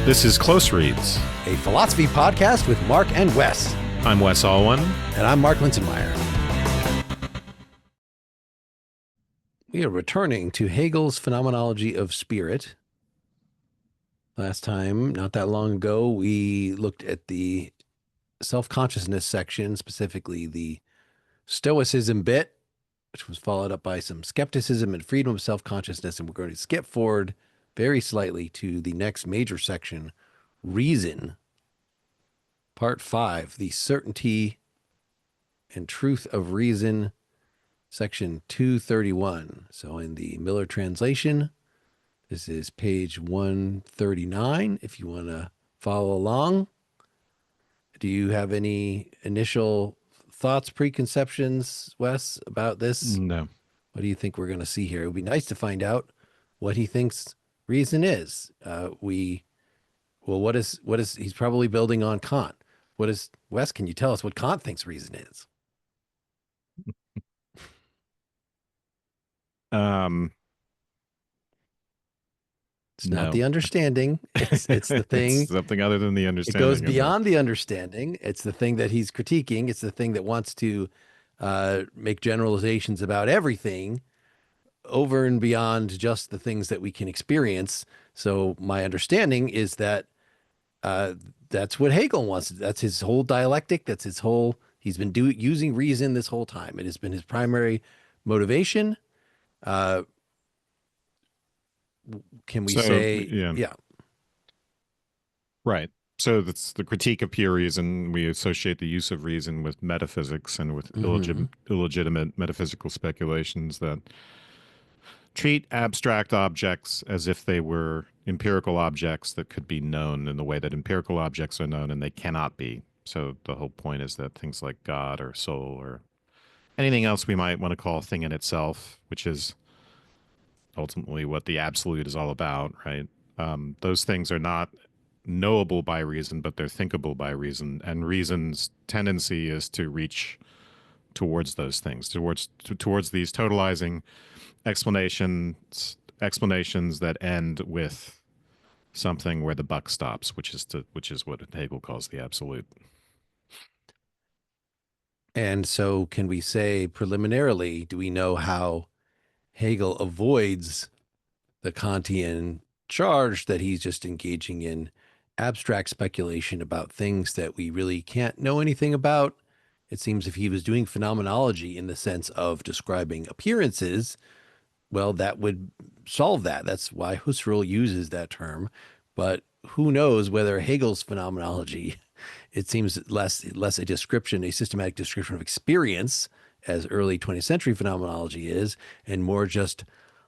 This is Closereads, a philosophy podcast with Mark and Wes. I'm Wes Alwan. And I'm Mark Linsenmeyer. We are returning to Hegel's Phenomenology of Spirit. Last time, not that long ago, we looked at the self-consciousness section, specifically the Stoicism bit, which was followed up by some skepticism and freedom of self-consciousness. And we're going to skip forward very slightly to the next major section, Reason, Part 5, The Certainty and Truth of Reason, Section 231. So in the Miller translation, this is page 139, if you want to follow along. Do you have any initial thoughts, preconceptions, Wes, about this? No. What do you think we're going to see here? It would be nice to find out what he thinks reason is. What is he's probably building on Kant. Wes, can you tell us what Kant thinks reason is? It's not the understanding. It's the thing. It's something other than the understanding. It goes beyond the understanding. It's the thing that he's critiquing. It's the thing that wants to make generalizations about everything over and beyond just the things that we can experience. So my understanding is that that's what Hegel wants. That's his whole dialectic. That's his whole, he's been using reason this whole time. It has been his primary motivation. Can we say, yeah. Right. So that's the critique of pure reason. We associate the use of reason with metaphysics and with illegitimate metaphysical speculations that treat abstract objects as if they were empirical objects that could be known in the way that empirical objects are known, and they cannot be. So the whole point is that things like God or soul or anything else we might want to call a thing in itself, which is ultimately what the absolute is all about, right? Those things are not knowable by reason, but they're thinkable by reason. And reason's tendency is to reach towards those things, towards these totalizing explanations that end with something where the buck stops, which is what Hegel calls the absolute. And so can we say preliminarily, do we know how Hegel avoids the Kantian charge that he's just engaging in abstract speculation about things that we really can't know anything about? It seems if he was doing phenomenology in the sense of describing appearances, well, that would solve that. That's why Husserl uses that term. But who knows whether Hegel's phenomenology, it seems less a description, a systematic description of experience, as early 20th century phenomenology is, and more just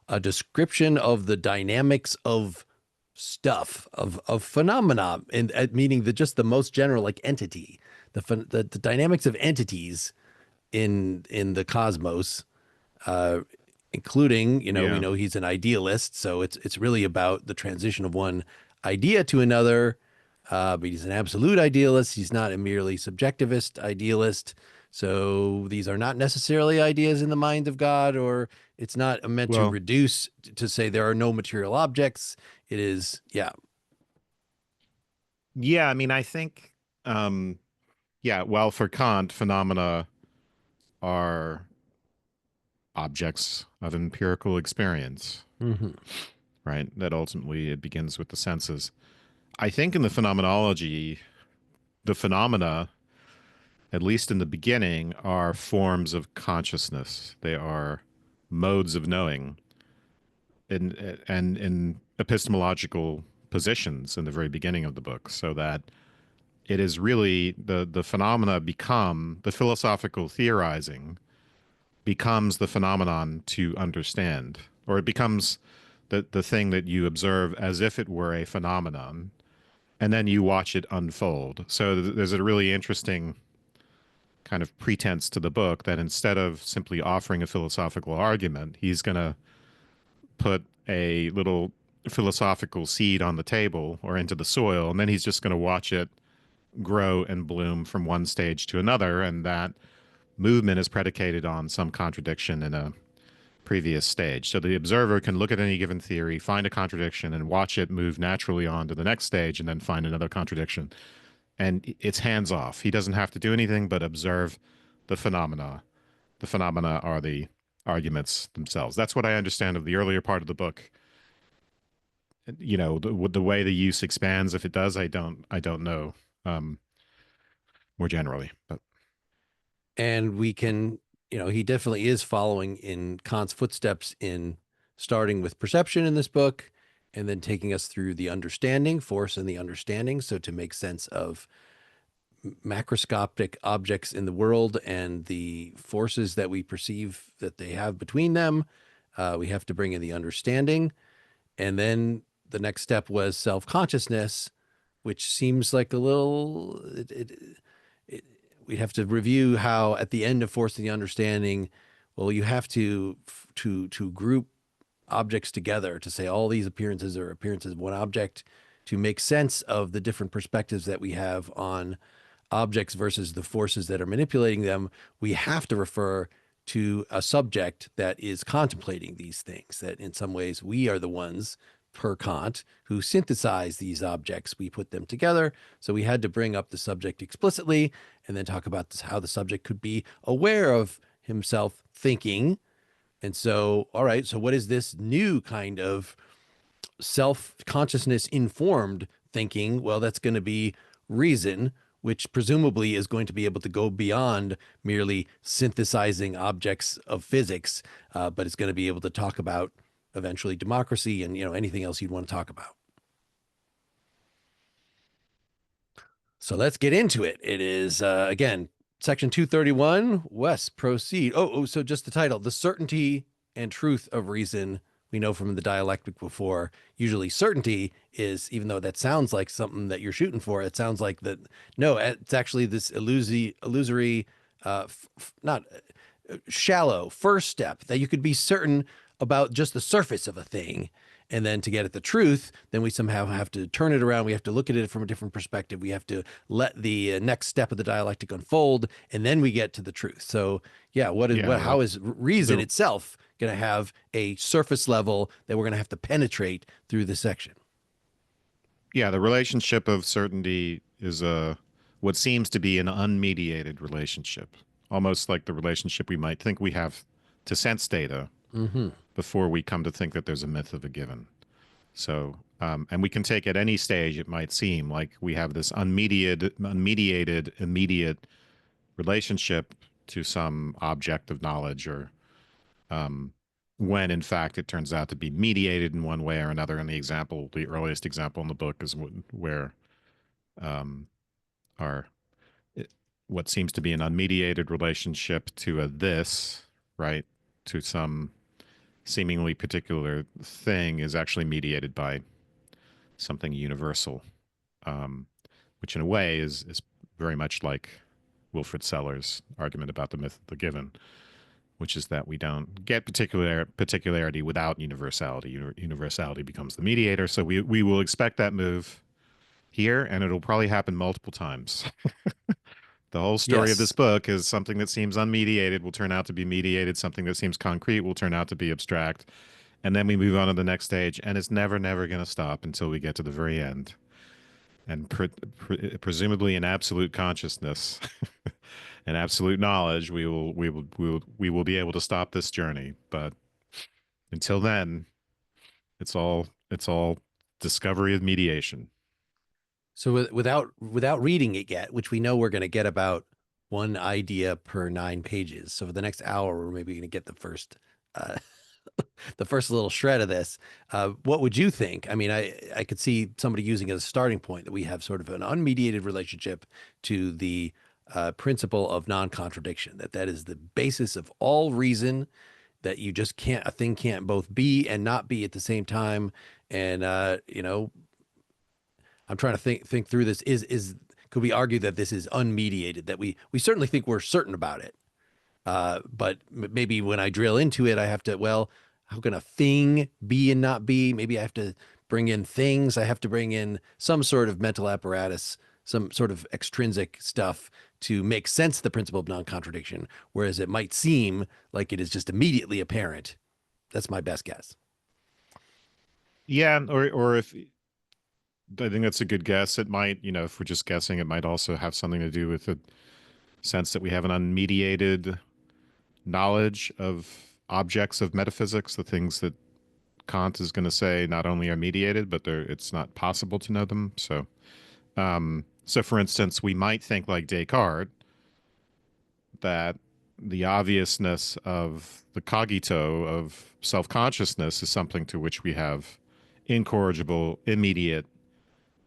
a description of the dynamics of stuff, of phenomena, and meaning just the most general, like entity, the dynamics of entities in the cosmos, including, we know he's an idealist, so it's really about the transition of one idea to another, but he's an absolute idealist. He's not a merely subjectivist idealist. So these are not necessarily ideas in the mind of God, or it's not meant to reduce to say there are no material objects. It is, yeah. Yeah, I mean, I think, well, for Kant, phenomena are objects of empirical experience, right? That ultimately it begins with the senses. I think in the phenomenology, the phenomena, at least in the beginning, are forms of consciousness. They are modes of knowing and in epistemological positions in the very beginning of the book, so that it is really the phenomena become, the philosophical theorizing becomes the phenomenon to understand, or it becomes the thing that you observe as if it were a phenomenon, and then you watch it unfold. So there's a really interesting kind of pretense to the book that instead of simply offering a philosophical argument, he's going to put a little philosophical seed on the table or into the soil, and then he's just going to watch it grow and bloom from one stage to another, and that movement is predicated on some contradiction in previous stage. So the observer can look at any given theory, find a contradiction, and watch it move naturally on to the next stage and then find another contradiction. And it's hands off. He doesn't have to do anything but observe the phenomena. The phenomena are the arguments themselves. That's what I understand of the earlier part of the book. You know, the way the use expands, if it does, I don't know, um, more generally. But And we can, he definitely is following in Kant's footsteps in starting with perception in this book and then taking us through the understanding, force and the understanding. So to make sense of macroscopic objects in the world and the forces that we perceive that they have between them, we have to bring in the understanding. And then the next step was self-consciousness, which seems like a little, we'd have to review how at the end of Force and the Understanding, well, you have to group objects together to say all these appearances are appearances of one object to make sense of the different perspectives that we have on objects versus the forces that are manipulating them. We have to refer to a subject that is contemplating these things, that in some ways we are the ones, per Kant, who synthesize these objects. We put them together. So we had to bring up the subject explicitly and then talk about how the subject could be aware of himself thinking. And so, all right, so what is this new kind of self-consciousness informed thinking? Well, that's going to be reason, which presumably is going to be able to go beyond merely synthesizing objects of physics, but it's going to be able to talk about eventually democracy and anything else you'd want to talk about. So let's get into it. It is again section 231. Wes, proceed. So just the title: the certainty and truth of reason. We know from the dialectic before, usually certainty is, even though that sounds like something that you're shooting for, it sounds like that, no, it's actually this illusory, not shallow first step that you could be certain about just the surface of a thing. And then to get at the truth, then we somehow have to turn it around. We have to look at it from a different perspective. We have to let the next step of the dialectic unfold, and then we get to the truth. So yeah, how is reason itself going to have a surface level that we're going to have to penetrate through this section? Yeah, the relationship of certainty is what seems to be an unmediated relationship, almost like the relationship we might think we have to sense data before we come to think that there's a myth of a given. So, and we can take at any stage, it might seem like we have this unmediated, immediate relationship to some object of knowledge, or when in fact it turns out to be mediated in one way or another. And the earliest example in the book is where our what seems to be an unmediated relationship to a this, right, to some seemingly particular thing is actually mediated by something universal, which in a way is very much like Wilfrid Sellars' argument about the myth of the given, which is that we don't get particularity without universality. Universality becomes the mediator. So we will expect that move here, and it'll probably happen multiple times. The whole story of this book is something that seems unmediated will turn out to be mediated. Something that seems concrete will turn out to be abstract. And then we move on to the next stage, and it's never going to stop until we get to the very end. And presumably in absolute consciousness and absolute knowledge, we will be able to stop this journey. But until then, it's all discovery of mediation. So without reading it yet, which we know we're going to get about one idea per 9 pages. So for the next hour, we're maybe going to get the first the first little shred of this. What would you think? I mean, I could see somebody using as a starting point that we have sort of an unmediated relationship to the principle of non-contradiction, that is the basis of all reason, that you just a thing can't both be and not be at the same time. And, I'm trying to think through this. Could we argue that this is unmediated, that we certainly think we're certain about it? But maybe when I drill into it, I have to, well, how can a thing be and not be? Maybe I have to bring in things. I have to bring in some sort of mental apparatus, some sort of extrinsic stuff to make sense of the principle of non-contradiction, whereas it might seem like it is just immediately apparent That's my best guess. Yeah, or if I think that's a good guess, it might, if we're just guessing, it might also have something to do with the sense that we have an unmediated knowledge of objects of metaphysics, the things that Kant is going to say not only are mediated, but it's not possible to know them. So for instance, we might think like Descartes that the obviousness of the cogito of self-consciousness is something to which we have incorrigible, immediate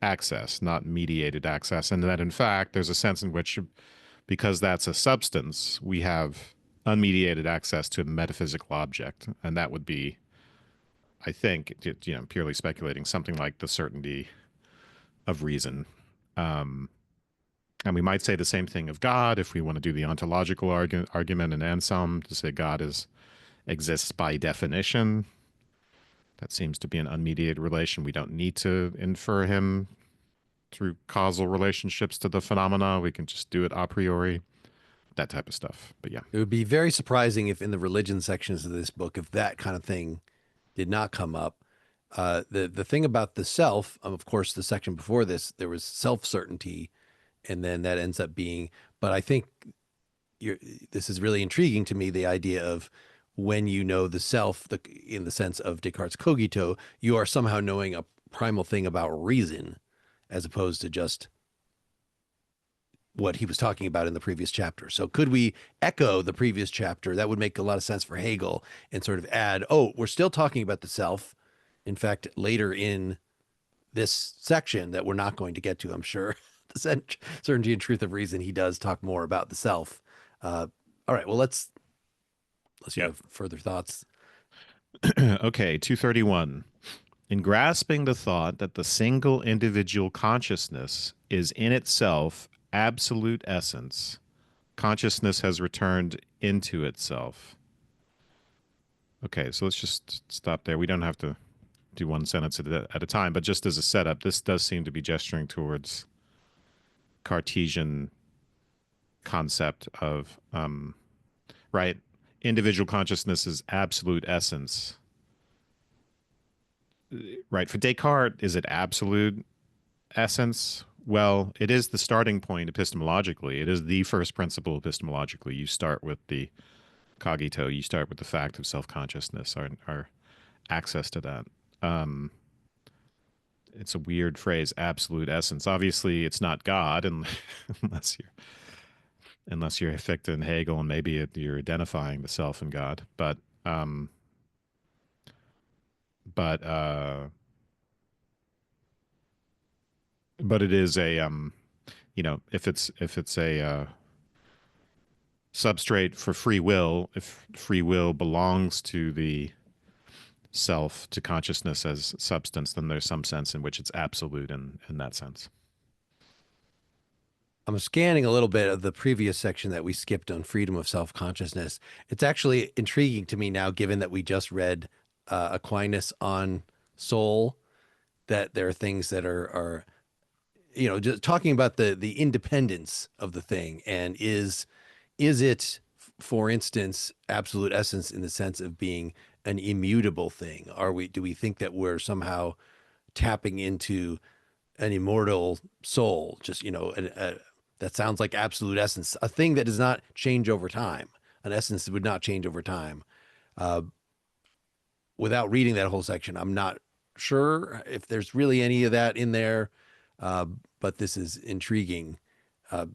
access, not mediated access, and that in fact there's a sense in which, because that's a substance, we have unmediated access to a metaphysical object, and that would be, I think, purely speculating, something like the certainty of reason. Um, and we might say the same thing of God if we want to do the ontological argument in Anselm to say God exists by definition. That seems to be an unmediated relation. We don't need to infer him through causal relationships to the phenomena. We can just do it a priori, that type of stuff. But yeah. It would be very surprising if in the religion sections of this book, if that kind of thing did not come up. The thing about the self, of course, the section before this, there was self certainty, and then that ends up being. But I think this is really intriguing to me. The idea of when you know the self, in the sense of Descartes' cogito, you are somehow knowing a primal thing about reason, as opposed to just what he was talking about in the previous chapter. So could we echo the previous chapter? That would make a lot of sense for Hegel, and sort of add, oh, we're still talking about the self. In fact, later in this section that we're not going to get to, I'm sure, the certainty and truth of reason, he does talk more about the self. All right, well, unless you Yep. have further thoughts. Okay, 231. In grasping the thought that the single individual consciousness is in itself absolute essence, consciousness has returned into itself. Okay, so let's just stop there. We don't have to do one sentence at a time, but just as a setup, this does seem to be gesturing towards Cartesian concept of, right, individual consciousness is absolute essence. Right, for Descartes, is it absolute essence? Well, it is the starting point epistemologically. It is the first principle epistemologically. You start with the cogito. You start with the fact of self-consciousness, our access to that. Um, it's a weird phrase, absolute essence. Obviously, it's not God, and unless you're Fichte and Hegel, and maybe you're identifying the self and God. Um, but but it is a if it's a substrate for free will, if free will belongs to the self, to consciousness as substance, then there's some sense in which it's absolute in that sense. I'm scanning a little bit of the previous section that we skipped on freedom of self-consciousness. It's actually intriguing to me now, given that we just read Aquinas on soul, that there are things that are just talking about the independence of the thing, and is it, for instance, absolute essence in the sense of being an immutable thing? Do we think that we're somehow tapping into an immortal soul, just that sounds like absolute essence, a thing that does not change over time, an essence that would not change over time? uh, Without reading that whole section, I'm not sure if there's really any of that in there, uh, but this is intriguing. uh,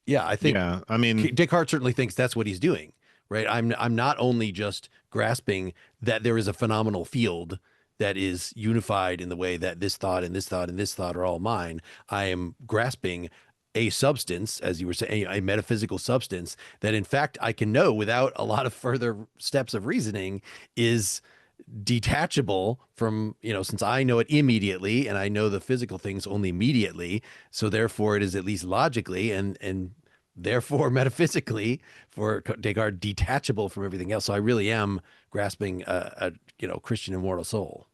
yeah, I think Yeah, I mean, Descartes certainly thinks that's what he's doing, right? I'm not only just grasping that there is a phenomenal field that is unified in the way that this thought and this thought and this thought are all mine. I am grasping a substance, as you were saying, a metaphysical substance that, in fact, I can know without a lot of further steps of reasoning is detachable from, since I know it immediately and I know the physical things only immediately. So therefore it is at least logically and therefore metaphysically, for Descartes, detachable from everything else. So I really am grasping a Christian immortal soul.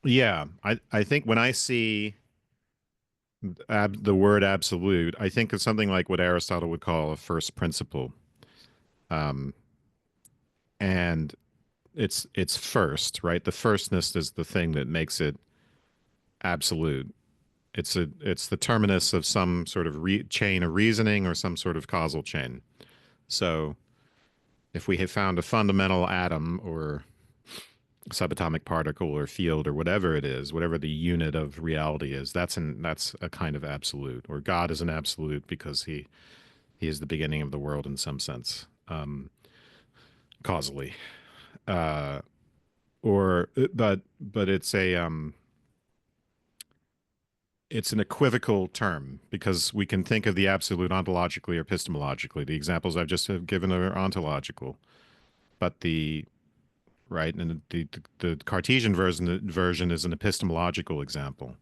yeah, I think when I see the word absolute, I think of something like what Aristotle would call a first principle. Um, and it's first, right? The firstness is the thing that makes it absolute. It's the terminus of some sort of chain of reasoning or some sort of causal chain. So if we have found a fundamental atom or subatomic particle or field or whatever it is, whatever the unit of reality is, that's a kind of absolute. Or God is an absolute because he is the beginning of the world in some sense, causally. Uh, or but it's an equivocal term because we can think of the absolute ontologically or epistemologically. The examples I've just given are ontological, but the right and the Cartesian version is an epistemological example.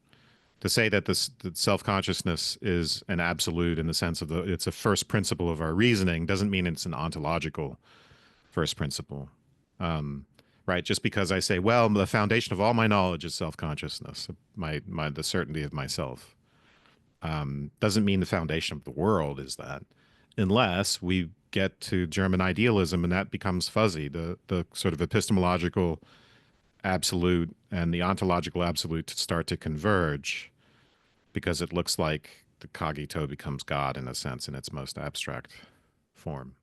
To say that that self-consciousness is an absolute in the sense of it's a first principle of our reasoning doesn't mean it's an ontological first principle. Right? Just because I say, well, the foundation of all my knowledge is self-consciousness, the certainty of myself, doesn't mean the foundation of the world is that, unless we get to German idealism and that becomes fuzzy. The sort of epistemological absolute and the ontological absolute start to converge because it looks like the cogito becomes God in a sense in its most abstract form.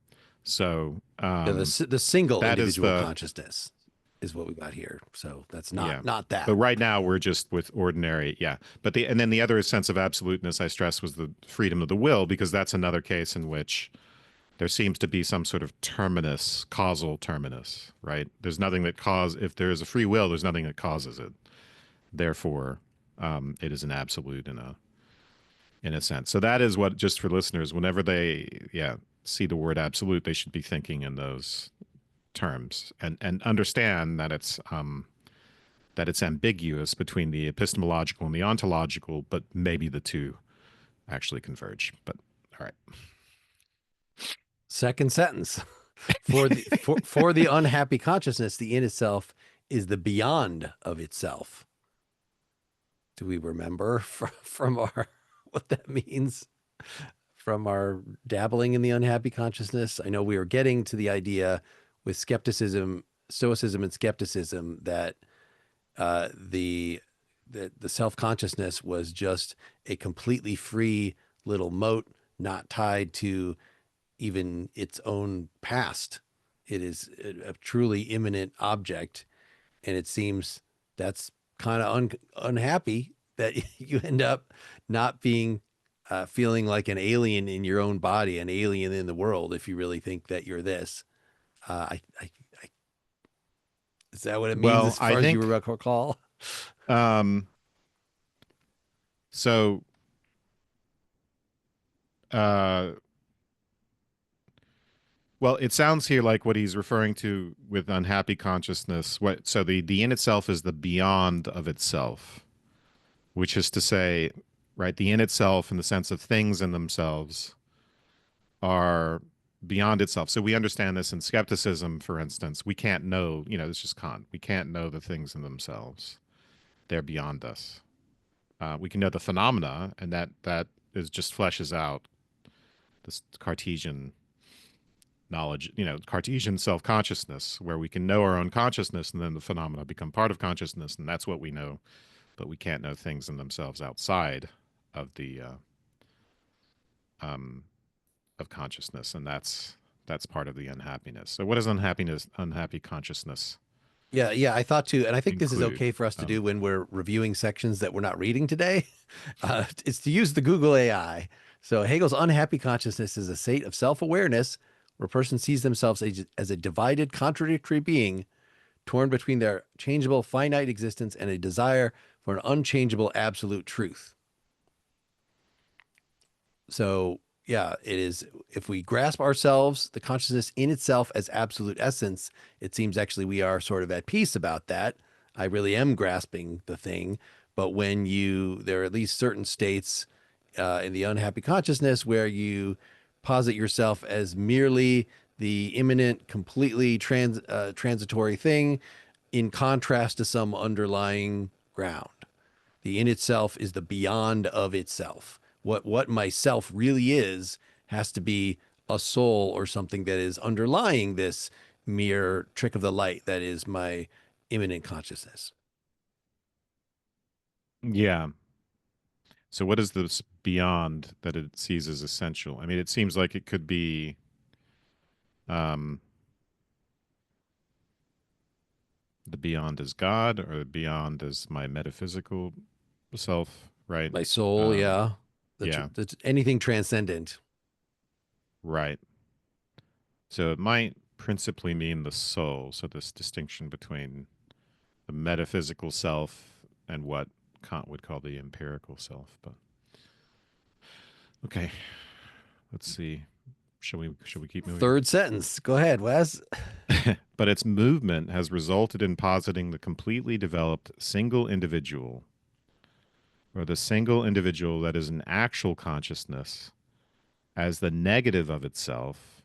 So Yeah, the single that is individual the consciousness is what we got here. So that's yeah. not that. But right now we're just with ordinary, yeah. But and then the other sense of absoluteness I stress was the freedom of the will, because that's another case in which there seems to be some sort of terminus, causal terminus, right? There's nothing that if there is a free will, there's nothing that causes it. Therefore, it is an absolute in a sense. So that is what, just for listeners, whenever they see the word absolute, they should be thinking in those terms and understand that it's ambiguous between the epistemological and the ontological, but maybe the two actually converge. But all right. Second sentence. For the unhappy consciousness, the in itself is the beyond of itself. Do we remember from our what that means from our dabbling in the unhappy consciousness? I know we are getting to the idea with skepticism, stoicism, and skepticism that the self-consciousness was just a completely free little mote, not tied to even its own past. It is a truly immanent object, and it seems that's kind of unhappy that you end up not being feeling like an alien in your own body, an alien in the world, if you really think that you're this. Is that what it means Well, as I far as you think recall? um, so. Uh, well, it sounds here like what he's referring to with unhappy consciousness. So the in itself is the beyond of itself, which is to say, right, the in itself in the sense of things in themselves are beyond itself. So we understand this in skepticism, for instance. We can't know, it's just Kant. We can't know the things in themselves. They're beyond us. We can know the phenomena, and that is just fleshes out this Cartesian knowledge, Cartesian self-consciousness, where we can know our own consciousness and then the phenomena become part of consciousness, and that's what we know. But we can't know things in themselves outside of the of consciousness, and that's part of the unhappiness. So what does unhappy consciousness Yeah, I thought too, and I think this is include? okay for us to do when we're reviewing sections that we're not reading today. It's to use the Google AI. So Hegel's unhappy consciousness is a state of self-awareness where a person sees themselves as a divided, contradictory being, torn between their changeable, finite existence and a desire for an unchangeable, absolute truth. So yeah, it is. If we grasp ourselves, the consciousness in itself as absolute essence, it seems actually we are sort of at peace about that. I really am grasping the thing. But when there are at least certain states in the unhappy consciousness where you posit yourself as merely the immanent, completely transitory thing in contrast to some underlying ground. The in itself is the beyond of itself. What myself really is has to be a soul or something that is underlying this mere trick of the light that is my immanent consciousness. Yeah. So what is this beyond that it sees as essential? I mean, it seems like it could be um, the beyond as God or the beyond as my metaphysical self, right? My soul, Um, yeah. yeah, Anything transcendent. right. So it might principally mean the soul. So this distinction between the metaphysical self and what Kant would call the empirical self. But okay, let's see. Shall we keep moving? Third sentence. Go ahead, Wes. But its movement has resulted in positing the completely developed single individual, or the single individual that is an actual consciousness, as the negative of itself,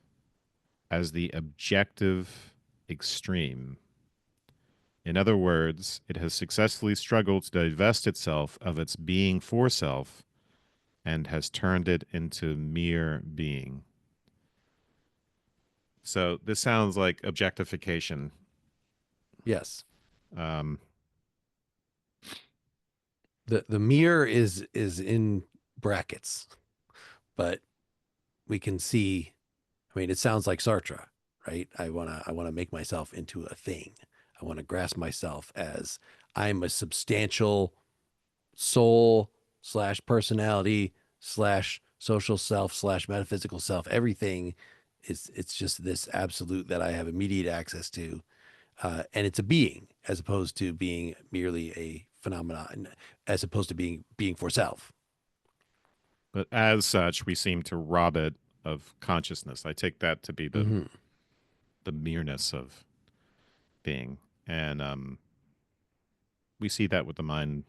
as the objective extreme. In other words, it has successfully struggled to divest itself of its being for self and has turned it into mere being. So this sounds like objectification. Yes. Um, The mirror is in brackets, but we can see, I mean, it sounds like Sartre, right? I wanna make myself into a thing. I want to grasp myself as I'm a substantial soul slash personality slash social self slash metaphysical self. Everything is, it's just this absolute that I have immediate access to, and it's a being as opposed to being merely a phenomenon, as opposed to being for self. but as such, we seem to rob it of consciousness. I take that to be Hmm. the mereness of being, and we see that with the mind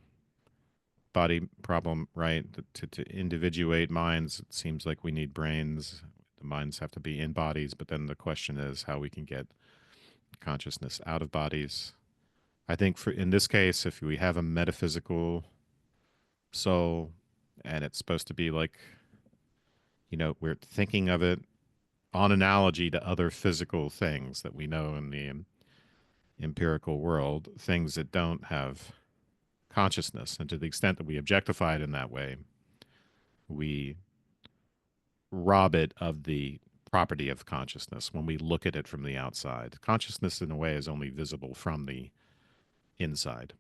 body problem, right? To individuate minds, it seems like we need brains. The minds have to be in bodies, but then the question is how we can get consciousness out of bodies. I think for in this case, if we have a metaphysical soul and it's supposed to be like, we're thinking of it on analogy to other physical things that we know in the empirical world, things that don't have consciousness. And to the extent that we objectify it in that way, we rob it of the property of consciousness when we look at it from the outside. Consciousness, in a way, is only visible from the inside.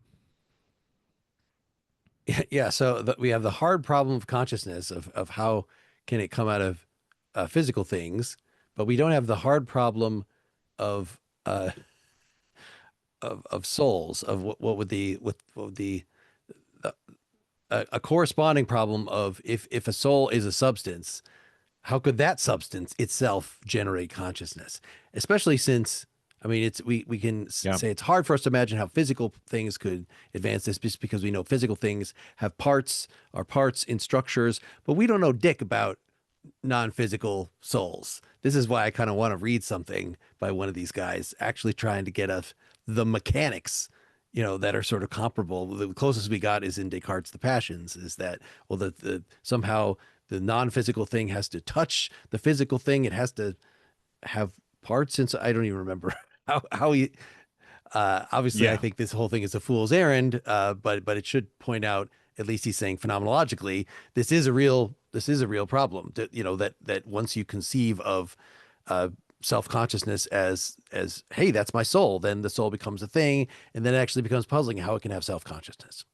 Yeah. So we have the hard problem of consciousness of how can it come out of physical things, but we don't have the hard problem of uh, of souls. Of what would the what would the a corresponding problem of if a soul is a substance, how could that substance itself generate consciousness? Especially since, I mean, it's we can Yeah. say it's hard for us to imagine how physical things could advance this, just because we know physical things have parts, are parts in structures, but we don't know dick about non-physical souls. This is why I kind of want to read something by one of these guys actually trying to get us the mechanics, that are sort of comparable. The closest we got is in Descartes' The Passions, is that, well, the somehow the non-physical thing has to touch the physical thing. It has to have parts. And so I don't even remember how he, obviously I Yeah. think this whole thing is a fool's errand, but it should point out, at least he's saying phenomenologically, this is a real problem that, that once you conceive of uh, self-consciousness as hey, that's my soul, then the soul becomes a thing, and then it actually becomes puzzling how it can have self-consciousness.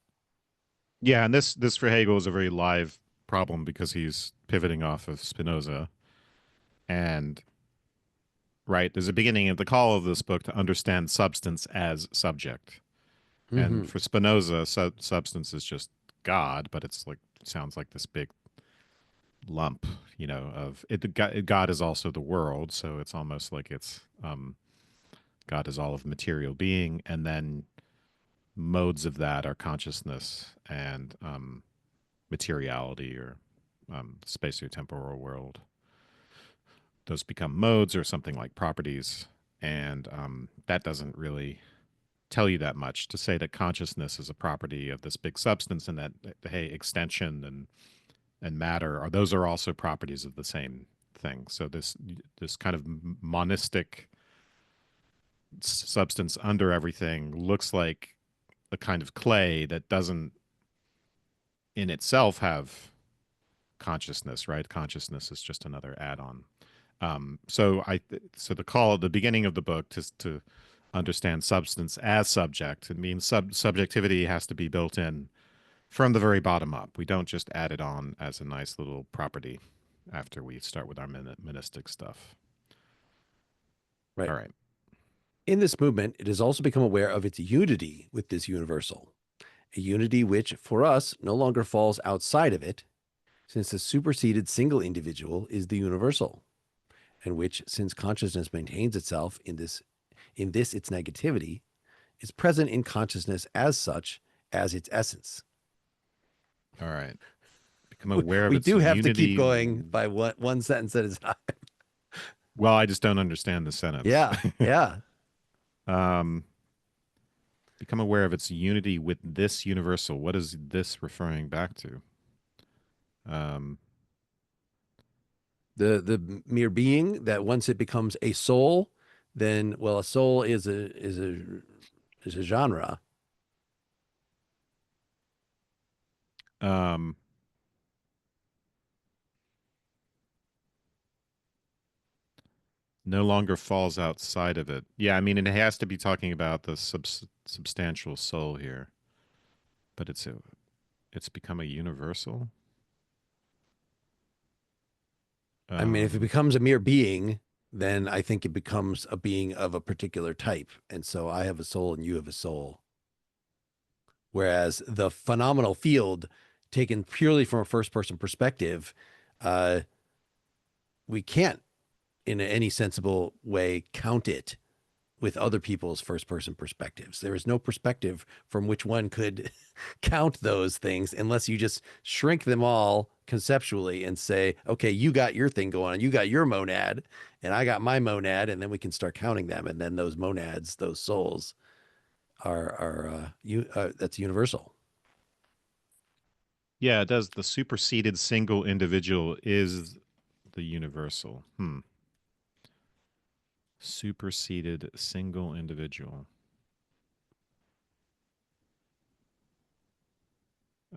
Yeah. And this for Hegel is a very live problem because he's pivoting off of Spinoza. And, right, there's a beginning of the call of this book to understand substance as subject. And Hmm. for Spinoza, substance is just God, but it's like, sounds like this big lump, of it. God is also the world, so it's almost like it's God is all of material being, and then modes of that are consciousness and materiality or spatiotemporal world. Those become modes or something like properties, and that doesn't really tell you that much to say that consciousness is a property of this big substance and that hey, extension and matter are those are also properties of the same thing. So this kind of monistic substance under everything looks like a kind of clay that doesn't in itself have consciousness, right? Consciousness is just another add-on. So the call at the beginning of the book to understand substance as subject. It means subjectivity has to be built in from the very bottom up. We don't just add it on as a nice little property after we start with our monistic stuff. Right. All right. In this movement, it has also become aware of its unity with this universal, a unity which, for us, no longer falls outside of it, since the superseded single individual is the universal, and which, since consciousness maintains itself in this its negativity, is present in consciousness as such as its essence. All right. Become aware of We its do have to keep unity. going by one sentence at a time. Well, I just don't understand the sentence. Yeah, yeah. um, become aware of its unity with this universal. What is this referring back to? Um, The mere being that once it becomes a soul, then well, a soul is a genre. um, no longer falls outside of it. Yeah, I mean, it has to be talking about the substantial soul here, but it's become a universal. I mean, if it Um, becomes a mere being, then I think it becomes a being of a particular type. And so I have a soul and you have a soul. Whereas the phenomenal field, taken purely from a first person perspective, uh, we can't, in any sensible way, count it with other people's first person perspectives. There is no perspective from which one could count those things unless you just shrink them all conceptually and say, okay, you got your thing going on, you got your monad, and I got my monad, and then we can start counting them. And then those monads, those souls, that's universal. yeah, it does. The superseded single individual is the universal. Superseded single individual.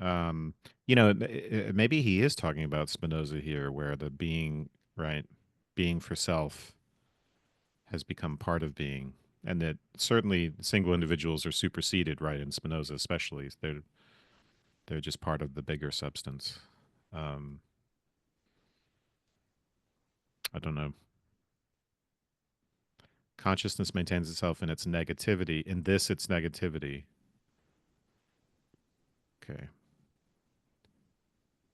Um, maybe he is talking about Spinoza here, where the being, right, being for self has become part of being, and that certainly single individuals are superseded, right, in Spinoza especially. They're just part of the bigger substance. Um, I don't know. Consciousness maintains itself in its negativity. In this, its negativity. Okay.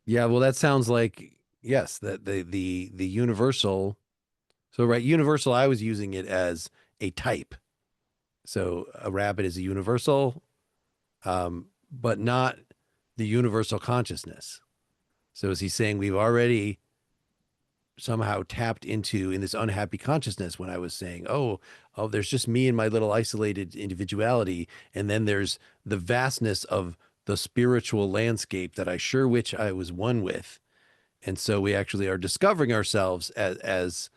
Yeah, well, that sounds like yes, that the universal. So right, universal. I was using it as a type. So a rabbit is a universal, but not the universal consciousness. So is he saying we've already somehow tapped into in this unhappy consciousness when I was saying, oh, there's just me and my little isolated individuality, and then there's the vastness of the spiritual landscape that I sure wish I was one with. And so we actually are discovering ourselves as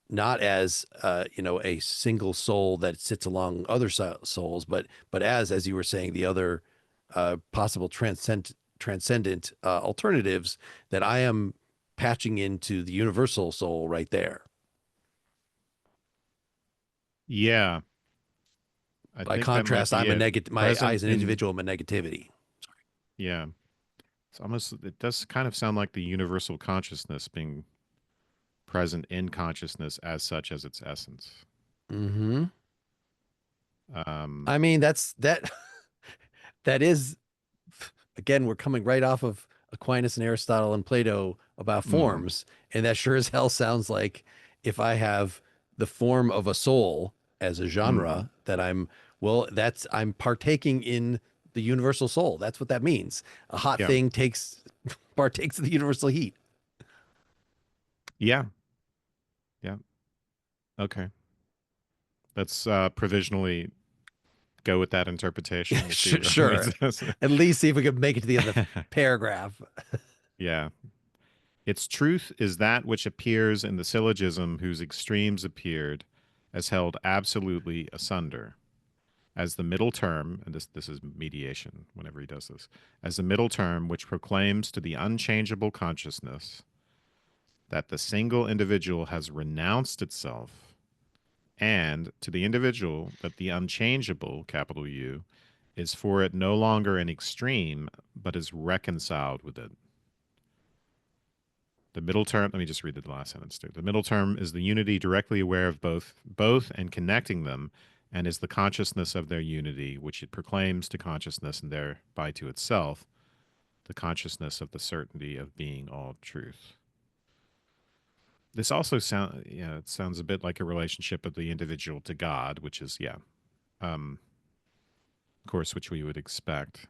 not as a single soul that sits along other souls, but as you were saying, the other possible transcendent alternatives that I am patching into the universal soul right there. Yeah, I By think that might contrast, be I'm a it. negative. My I, Present as an in, individual, am a negativity. yeah. It's almost, it does kind of sound like the universal consciousness being present in consciousness as such as its essence. Mm-hmm. Um, I mean, that that is again, we're coming right off of Aquinas and Aristotle and Plato about mhm, forms, and that sure as hell sounds like if I have the form of a soul as a mhm. genre, that I'm partaking in the universal soul. That's what that means. A hot Yeah. thing partakes of the universal heat. Yeah. Yeah. Okay. Let's provisionally go with that interpretation. We'll see what it Sure. says. At least see if we can make it to the end of the paragraph. Yeah. Its truth is that which appears in the syllogism whose extremes appeared, as held absolutely asunder, as the middle term, and this is mediation whenever he does this, as the middle term which proclaims to the unchangeable consciousness that the single individual has renounced itself, and to the individual that the unchangeable, capital U, is for it no longer an extreme, but is reconciled with it. The middle term, let me just read the last sentence too. The middle term is the unity directly aware of both and connecting them, and is the consciousness of their unity, which it proclaims to consciousness and thereby to itself, the consciousness of the certainty of being all truth. This also it sounds a bit like a relationship of the individual to God, which is, of course, which we would expect.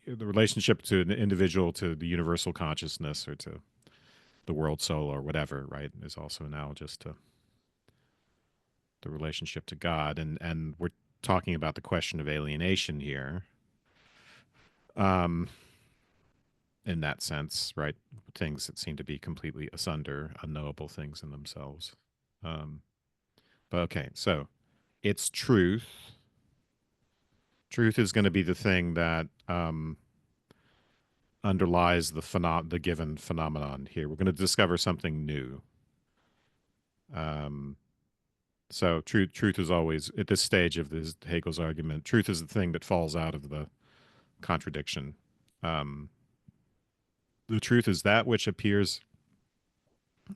The relationship to an individual to the universal consciousness or to the world soul or whatever, right, is also analogous to the relationship to God. And we're talking about the question of alienation here. In that sense, right? Things that seem to be completely asunder, unknowable things in themselves. But okay, so it's truth. Truth is going to be the thing that underlies the given phenomenon here. We're going to discover something new. So truth is always, at this stage of this Hegel's argument, truth is the thing that falls out of the contradiction. The truth is that which appears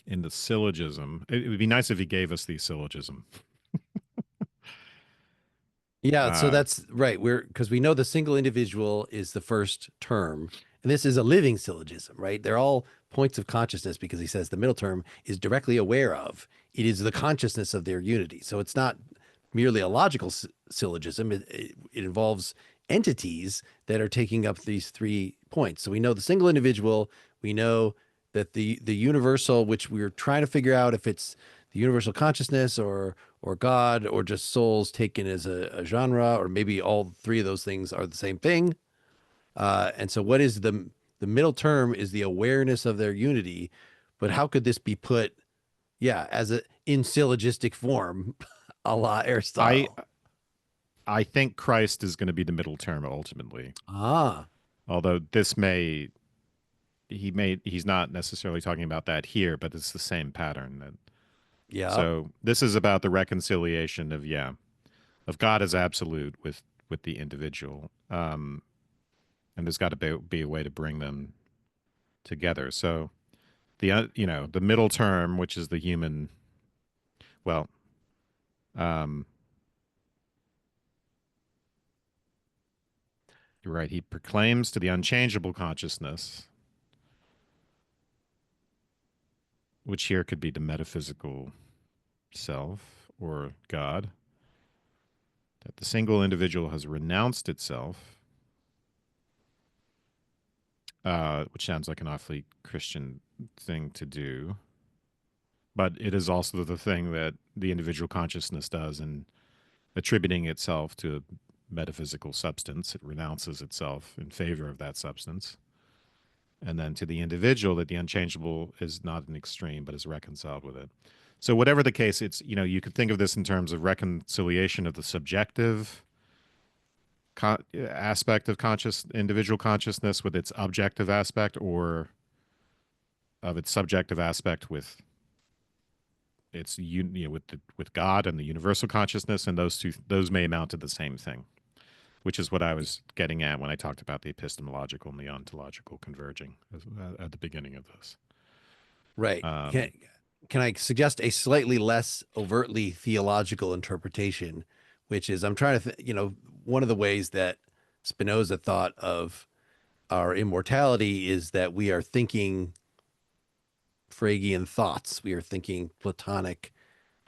in the syllogism. It would be nice if he gave us the syllogism. Yeah, so that's right. Because we know the single individual is the first term, and this is a living syllogism, right? They're all points of consciousness because he says the middle term is directly aware of. It is the consciousness of their unity. So it's not merely a logical syllogism. It involves entities that are taking up these 3 points. So we know the single individual. We know that the universal, which we're trying to figure out if it's the universal consciousness or God or just souls taken as a genre, or maybe all 3 of those things are the same thing. And so what is the middle term is the awareness of their unity. But how could this be put, as in syllogistic form, a la Aristotle? I think Christ is going to be the middle term ultimately. Ah. Although he's not necessarily talking about that here, but it's the same pattern. Yeah. So this is about the reconciliation of God as absolute with the individual, and there's got to be a way to bring them together. So the middle term, which is the human, well, you're right. He proclaims to the unchangeable consciousness, which here could be the metaphysical self or God, that the single individual has renounced itself, which sounds like an awfully Christian thing to do. But it is also the thing that the individual consciousness does in attributing itself to a metaphysical substance. It renounces itself in favor of that substance. And then to the individual, that the unchangeable is not an extreme, but is reconciled with it. So whatever the case, it's, you could think of this in terms of reconciliation of the subjective aspect of individual consciousness with its objective aspect, or of its subjective aspect with its with God and the universal consciousness, and those may amount to the same thing, which is what I was getting at when I talked about the epistemological and the ontological converging at the beginning of this. Right. Can I suggest a slightly less overtly theological interpretation, which is, I'm trying to, one of the ways that Spinoza thought of our immortality is that we are thinking Fregean thoughts. We are thinking Platonic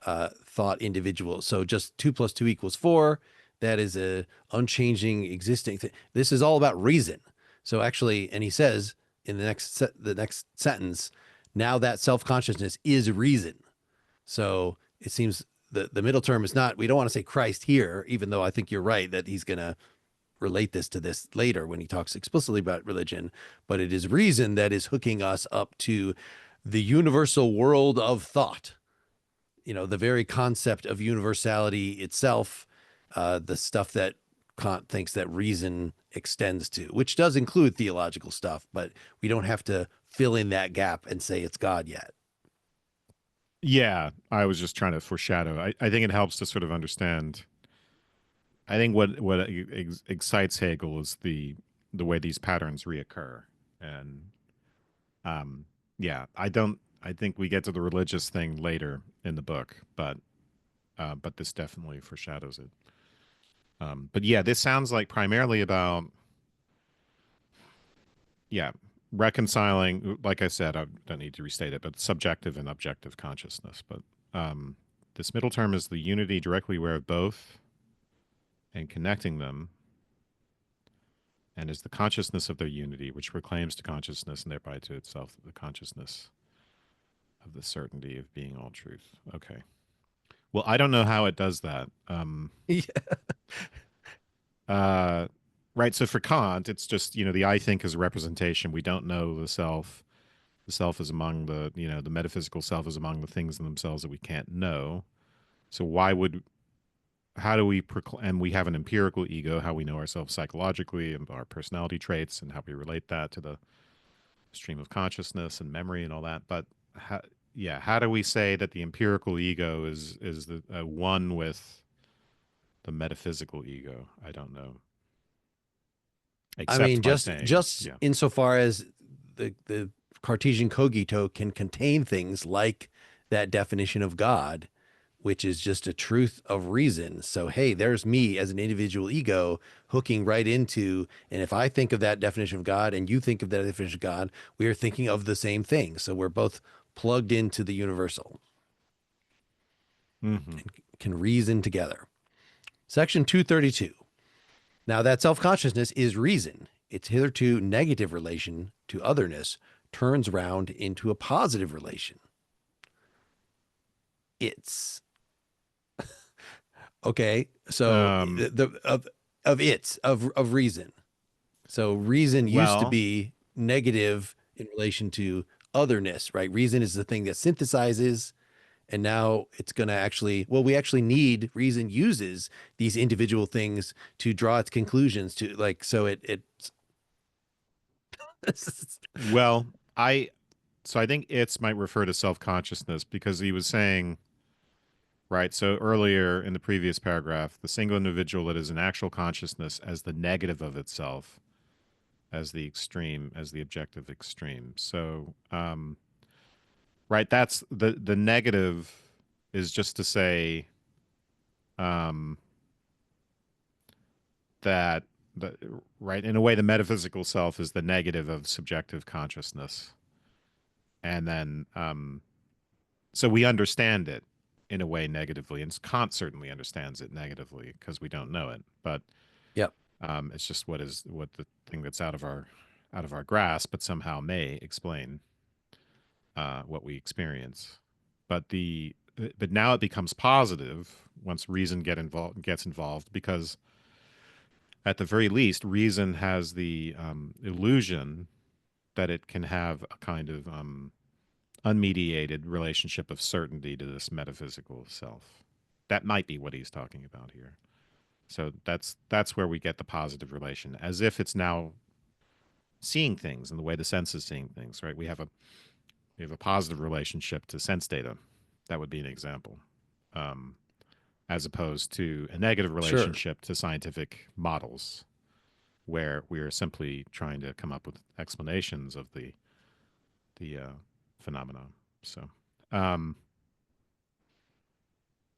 thought individuals. So just 2 + 2 = 4. That is a unchanging existing thing. This is all about reason. So actually, and he says in the next sentence, now that self-consciousness is reason. So it seems the middle term is not, we don't want to say Christ here, even though I think you're right that he's going to relate this to this later when he talks explicitly about religion, but it is reason that is hooking us up to the universal world of thought. the very concept of universality itself, the stuff that Kant thinks that reason extends to, which does include theological stuff, but we don't have to fill in that gap and say it's God yet. Yeah, I was just trying to foreshadow. I think it helps to sort of understand. I think what excites Hegel is the way these patterns reoccur, and um, yeah, I don't. I think we get to the religious thing later in the book, but this definitely foreshadows it. But yeah, this sounds like primarily about yeah reconciling. Like I said, I don't need to restate it, but subjective and objective consciousness. But um, this middle term is the unity directly aware of both and connecting them, and is the consciousness of their unity, which proclaims to consciousness and thereby to itself the consciousness of the certainty of being all truth. Okay. Well, I don't know how it does that. Yeah. Uh, right. So for Kant, it's just the I think is a representation. We don't know the self. The self is among the metaphysical self is among the things in themselves that we can't know. So why would how do we proclaim? And we have an empirical ego, how we know ourselves psychologically and our personality traits and how we relate that to the stream of consciousness and memory and all that. But how, yeah, how do we say that the empirical ego is the one with the metaphysical ego? I don't know. I mean, Except by just saying, just yeah. insofar as the Cartesian cogito can contain things like that definition of God, which is just a truth of reason. So, hey, there's me as an individual ego hooking right into, and if I think of that definition of God and you think of that definition of God, we are thinking of the same thing. So we're both plugged into the universal Hmm. and can reason together. Section 232. Now, that self consciousness is reason. Its hitherto negative relation to otherness turns round into a positive relation. It's okay. So Um, of reason. So reason used to well, be negative in relation to otherness, right? Reason is the thing that synthesizes, and now it's going to actually, well, we actually need reason uses these individual things to draw its conclusions to like, so well, I think it's might refer to self consciousness because he was saying right. So earlier in the previous paragraph, the single individual that is an actual consciousness as the negative of itself, as the extreme, as the objective extreme. So right, that's the negative is just to say um, that the right in a way the metaphysical self is the negative of subjective consciousness, and then so we understand it in a way negatively, and Kant certainly understands it negatively because we don't know it, but yep, it's just what the thing that's out of our grasp, but somehow may explain what we experience. But the but now it becomes positive once reason gets involved because at the very least reason has the illusion that it can have a kind of unmediated relationship of certainty to this metaphysical self. That might be what he's talking about here. So that's where we get the positive relation, as if it's now seeing things in the way the sense is seeing things. Right? We have a positive relationship to sense data. That would be an example, um, as opposed to a negative sure. relationship to scientific models, where we are simply trying to come up with explanations of the phenomena. So um,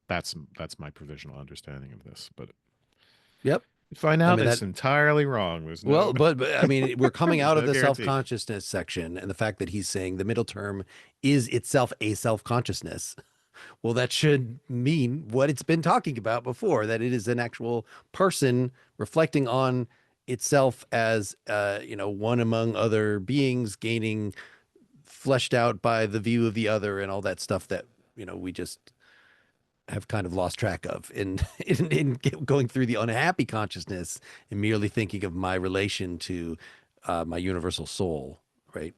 that's my provisional understanding of this. But Yep. find I out mean, it's that, entirely wrong. There's well, no but I mean, we're coming there's out of no the self guarantee. consciousness section and the fact that he's saying the middle term is itself a self consciousness. Well, that should mean what it's been talking about before, that it is an actual person reflecting on itself as, one among other beings, gaining fleshed out by the view of the other and all that stuff that, we just have kind of lost track of in, in going through the unhappy consciousness and merely thinking of my relation to my universal soul, right?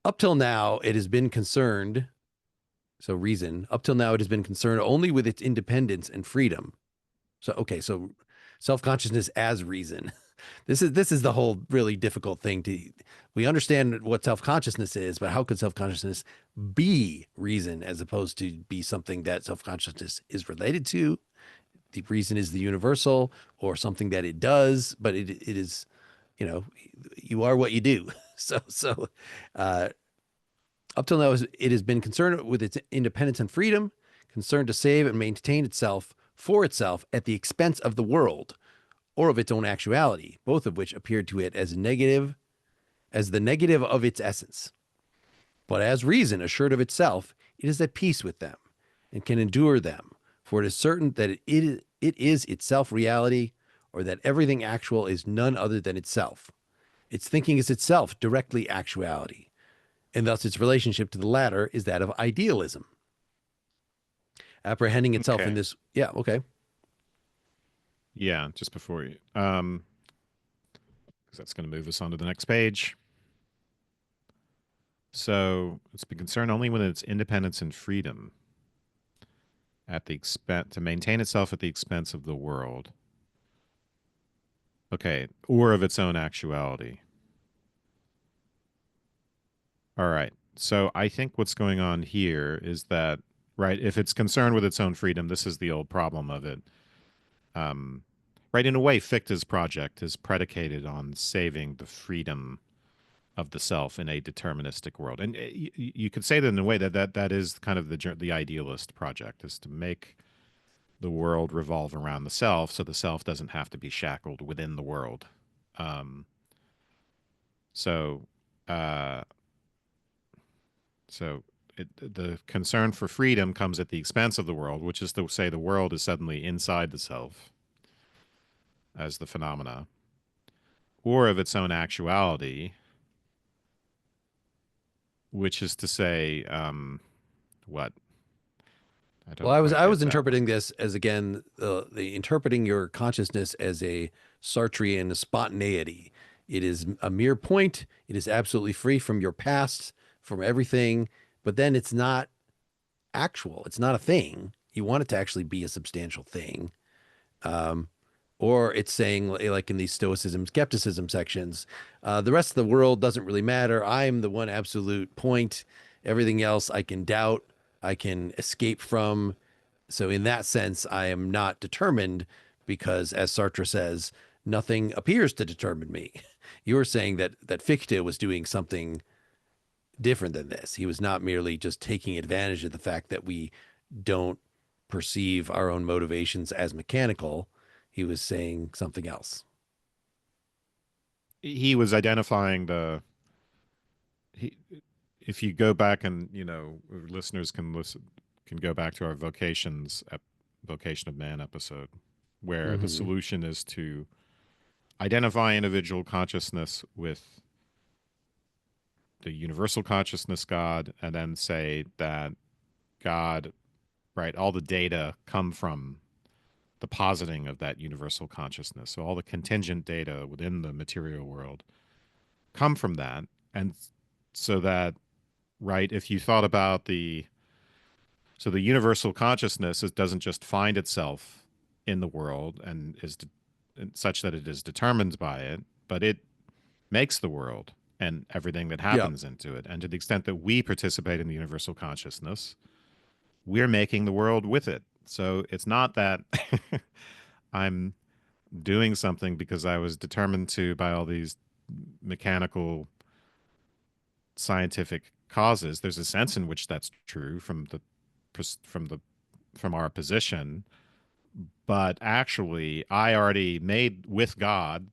Up till now, it has been concerned So reason, up till now, it has been concerned only with its independence and freedom. So okay, so self-consciousness as reason. This is the whole really difficult thing to we understand what self-consciousness is, but how could self-consciousness be reason as opposed to be something that self-consciousness is related to? The reason is the universal or something that it does, but it is, you know, you are what you do. So uh, up till now, it has been concerned with its independence and freedom, concerned to save and maintain itself for itself at the expense of the world or of its own actuality, both of which appeared to it as negative, as the negative of its essence. But as reason assured of itself, it is at peace with them and can endure them, for it is certain that it is itself reality, or that everything actual is none other than itself. Its thinking is itself directly actuality, and thus its relationship to the latter is that of idealism. Apprehending itself in Okay. this, yeah, okay. Yeah, just before you, because that's going to move us on to the next page. So it's been concerned only with its independence and freedom at the expense to maintain itself at the expense of the world. Okay, or of its own actuality. All right. So I think what's going on here is that, right, if it's concerned with its own freedom, this is the old problem of it. Um, right, in a way, Fichte's project is predicated on saving the freedom of the self in a deterministic world, and you could say that in a way that is kind of the idealist project, is to make the world revolve around the self, so the self doesn't have to be shackled within the world. Um, so, uh, so the concern for freedom comes at the expense of the world, which is to say the world is suddenly inside the self as the phenomena, or of its own actuality, which is to say, what? I Well, don't I was quite I get was that one. interpreting this as again the interpreting your consciousness as a Sartrean spontaneity. It is a mere point. It is absolutely free from your past, from everything. But then it's not actual. It's not a thing. You want it to actually be a substantial thing. Um, or it's saying, like in these Stoicism, skepticism sections, the rest of the world doesn't really matter. I'm the one absolute point. Everything else I can doubt, I can escape from. So, in that sense, I am not determined because, as Sartre says, nothing appears to determine me. You were saying that Fichte was doing something different than this. He was not merely just taking advantage of the fact that we don't perceive our own motivations as mechanical. He was saying something else. He was identifying he, if you go back and listeners can go back to our vocation of man episode, where the Mm-hmm. solution is to identify individual consciousness with the universal consciousness God, and then say that God, right, all the data come from the positing of that universal consciousness. So all the contingent data within the material world come from that. And so that, right, if you thought about the universal consciousness, it doesn't just find itself in the world and such that it is determined by it, but it makes the world and everything that Yeah. happens into it. And to the extent that we participate in the universal consciousness, we're making the world with it. So it's not that I'm doing something because I was determined to by all these mechanical scientific causes. There's a sense in which that's true from the from our position, but actually I already made with God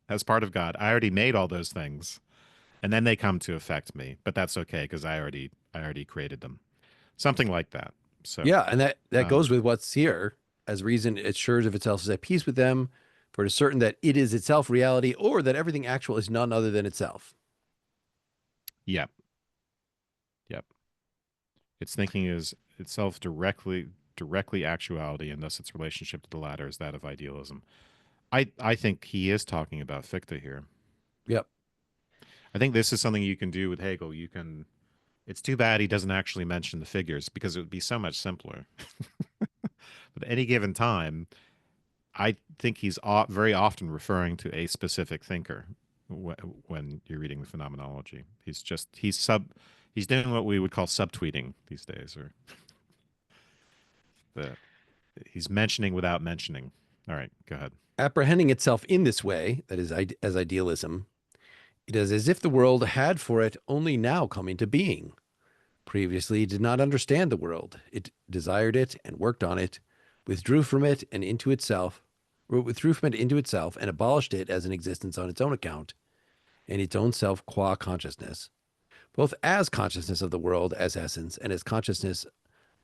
as part of God. I already made all those things, and then they come to affect me. But that's okay because I already created them. Something like that. So, Yeah. And that um, goes with what's here. As reason assures of itself is at peace with them, for it is certain that it is itself reality, or that everything actual is none other than itself. yep, yep. Its thinking is itself directly actuality, and thus its relationship to the latter is that of idealism. I think he is talking about Fichte here. Yep. I think this is something you can do with Hegel. You can It's too bad he doesn't actually mention the figures because it would be so much simpler. But at any given time, I think he's very often referring to a specific thinker when you're reading the phenomenology. He's doing what we would call subtweeting these days, or the he's mentioning without mentioning. All right, go ahead. Apprehending itself in this way, that is, as idealism, it is as if the world had for it only now come into being. Previously, it did not understand the world. It desired it and worked on it, withdrew from it and into itself, or withdrew from it into itself and abolished it as an existence on its own account, and its own self qua consciousness, both as consciousness of the world as essence and as consciousness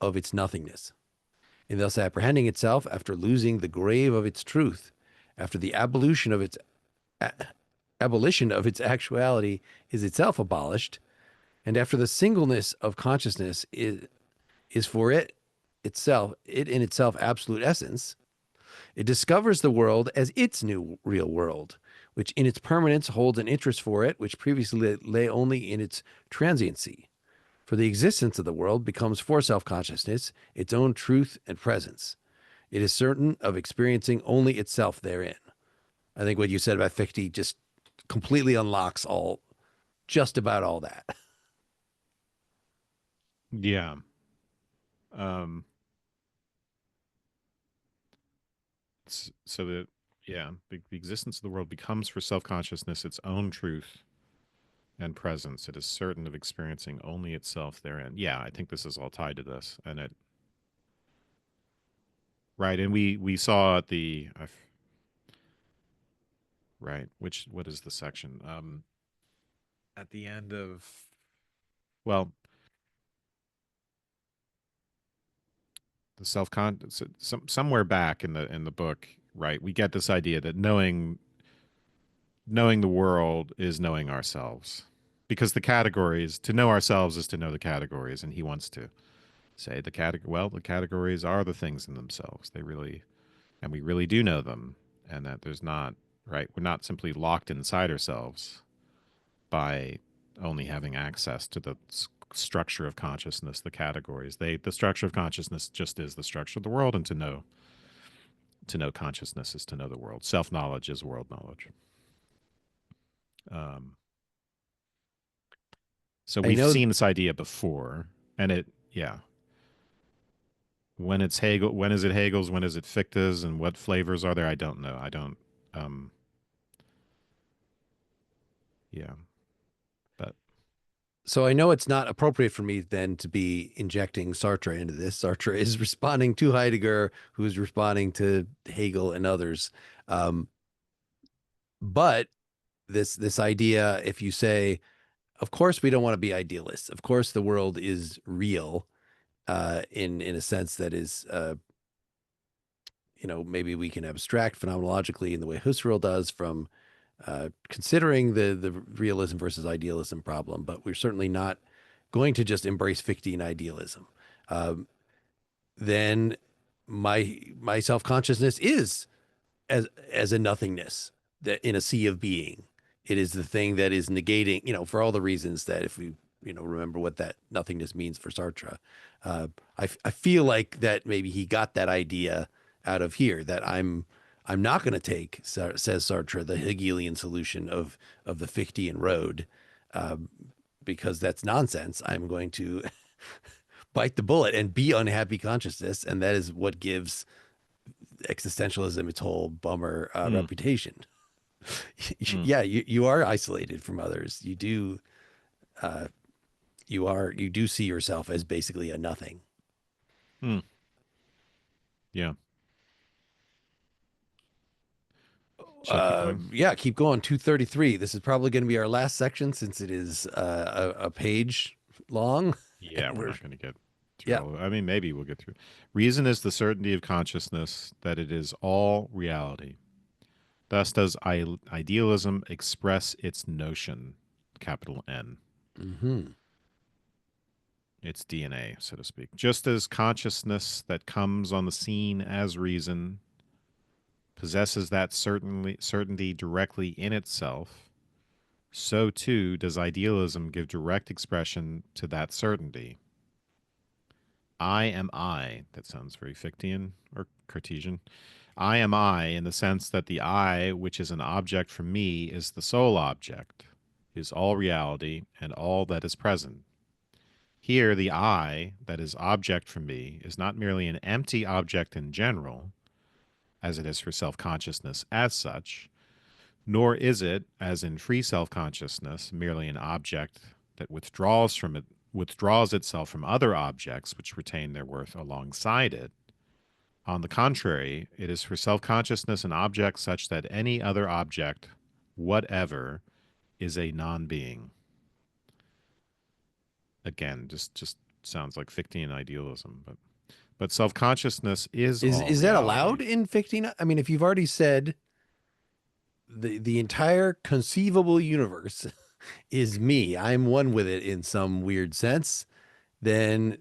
of its nothingness. In thus apprehending itself after losing the grave of its truth, after the a- abolition of its actuality is itself abolished, and after the singleness of consciousness is for it in itself absolute essence, it discovers the world as its new real world, which in its permanence holds an interest for it, which previously lay only in its transiency. For the existence of the world becomes for self consciousness its own truth and presence. It is certain of experiencing only itself therein. I think what you said about Fichte just completely unlocks just about all that. Yeah. Um. So that yeah, the existence of the world becomes for self consciousness its own truth and presence. It is certain of experiencing only itself therein. Yeah, I think this is all tied to this, and it right. And we saw at the right. Which what is the section? At the end of well, the somewhere back in the book, right? We get this idea that knowing the world is knowing ourselves, because the categories to know ourselves is to know the categories, and he wants to say the categories are the things in themselves. They really and we really do know them, and that there's not right. We're not simply locked inside ourselves by only having access to the structure of consciousness, the categories. The structure of consciousness just is the structure of the world, and to know consciousness is to know the world. Self knowledge is world knowledge. Um, so I we've know. seen this idea before, and it yeah. When it's Hegel, when is it Hegel's? When is it Fichte's? And what flavors are there? I don't know. I don't. Um, yeah, but So I know it's not appropriate for me then to be injecting Sartre into this. Sartre is responding to Heidegger, who is responding to Hegel and others. Um, but this idea, if you say, of course we don't want to be idealists. Of course the world is real, in a sense that is, maybe we can abstract phenomenologically in the way Husserl does from considering the realism versus idealism problem, but we're certainly not going to just embrace Fichtean idealism. Um, then my self consciousness is as a nothingness that in a sea of being. It is the thing that is negating, for all the reasons that if we, remember what that nothingness means for Sartre. Uh, I feel like that maybe he got that idea out of here that I'm not going to take, says Sartre, the Hegelian solution of the Fichtean road, um, because that's nonsense. I'm going to bite the bullet and be unhappy consciousness, and that is what gives existentialism its whole bummer mm, reputation. mm, Yeah, you are isolated from others. Uh, you do see yourself as basically a nothing. mm, yeah. Should I keep going? Yeah, keep going. 233. This is probably going to be our last section since it is a page long, and Yeah, we're we're not going to get through yeah. all of it. I mean, maybe we'll get through. Reason is the certainty of consciousness that it is all reality. Thus does idealism express its notion, capital N, Hmm. its DNA, so to speak. Just as consciousness that comes on the scene as reason possesses that certainty directly in itself, so too does idealism give direct expression to that certainty. I am I. That sounds very Fichtean or Cartesian. I am I in the sense that the I, which is an object for me, is the sole object, is all reality and all that is present. Here, the I, that is object for me, is not merely an empty object in general, as it is for self consciousness as such, nor is it, as in free self consciousness, merely an object that withdraws itself from other objects which retain their worth alongside it. On the contrary, it is for self consciousness an object such that any other object, whatever, is a non being. Again, just sounds like Fichtean idealism, but self consciousness is all Is that allowed reality. in Fichtean? I mean, if you've already said the entire conceivable universe is me, I'm one with it in some weird sense, then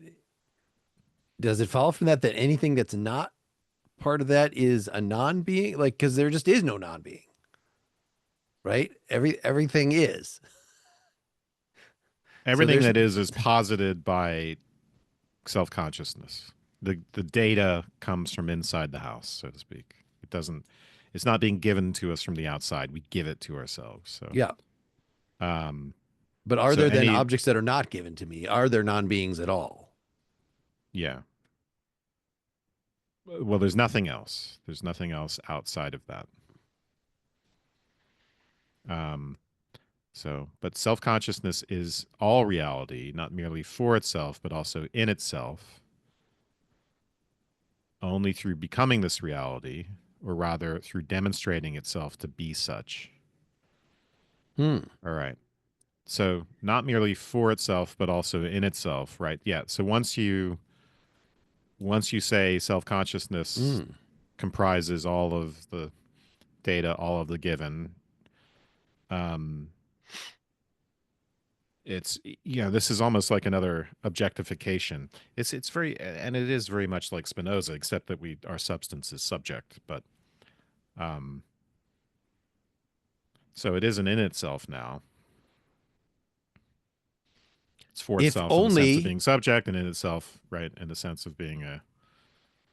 does it follow from that that anything that's not part of that is a non-being? Like, because there just is no non-being, right? Everything is. So Everything there's that is posited by self consciousness. The data comes from inside the house, so to speak. It doesn't. It's not being given to us from the outside. We give it to ourselves. So, yeah. um, But are so there then any objects that are not given to me? Are there non-beings at all? yeah. Well, there's nothing else. There's nothing else outside of that. Um, but self consciousness is all reality, not merely for itself, but also in itself. Only through becoming this reality, or rather through demonstrating itself to be such. Hmm. All right. So not merely for itself, but also in itself, right? Yeah. So once you say self consciousness Hmm. comprises all of the data, all of the given, um, it's this is almost like another objectification. It's very and it is very much like Spinoza, except that our substance is subject, but um, so it isn't in itself now. It's for If itself in the sense of only being subject, and in itself, right, in the sense of being a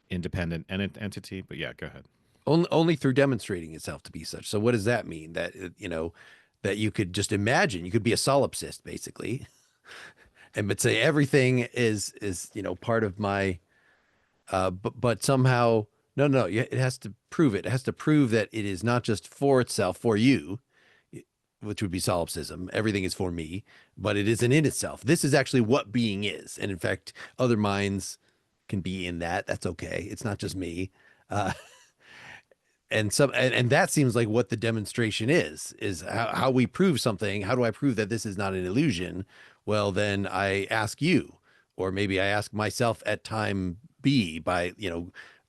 independent entity. But yeah, go ahead. only through demonstrating itself to be such. So what does that mean? That that you could just imagine you could be a solipsist basically, and but say everything is part of my but somehow no, it has to prove it. It has to prove that it is not just for itself, for you, which would be solipsism. Everything is for me, but it isn't in itself. This is actually what being is. And in fact, other minds can be in that. That's okay. It's not just me. Uh, and that seems like what the demonstration is how we prove something. How do I prove that this is not an illusion? Well, then I ask you, or maybe I ask myself at time B by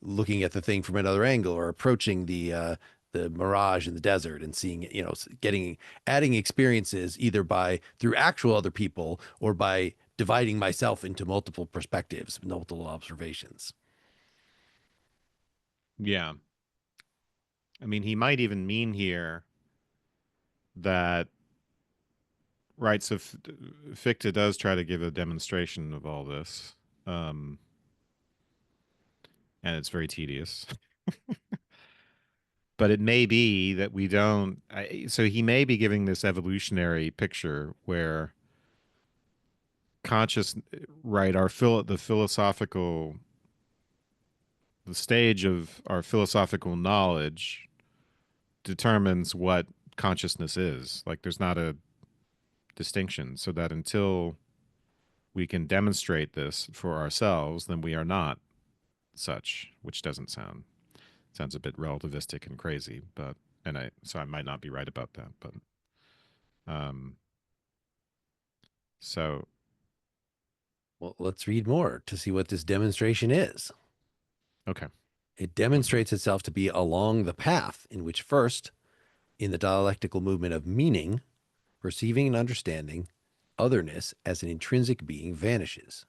looking at the thing from another angle, or approaching the mirage in the desert and seeing it, getting adding experiences either by through actual other people or by dividing myself into multiple perspectives, multiple observations. Yeah. I mean, he might even mean here that, right? So Fichte does try to give a demonstration of all this, um, and it's very tedious. But it may be that we don't. So he may be giving this evolutionary picture where conscious, right? The philosophical, the stage of our philosophical knowledge determines what consciousness is. Like, there's not a distinction, so that until we can demonstrate this for ourselves, then we are not such, which doesn't sounds a bit relativistic and crazy, but I might not be right about that, but um so Well, let's read more to see what this demonstration is. okay. It Okay. demonstrates itself to be along the path in which, first, in the dialectical movement of meaning, perceiving and understanding, otherness as an intrinsic being vanishes.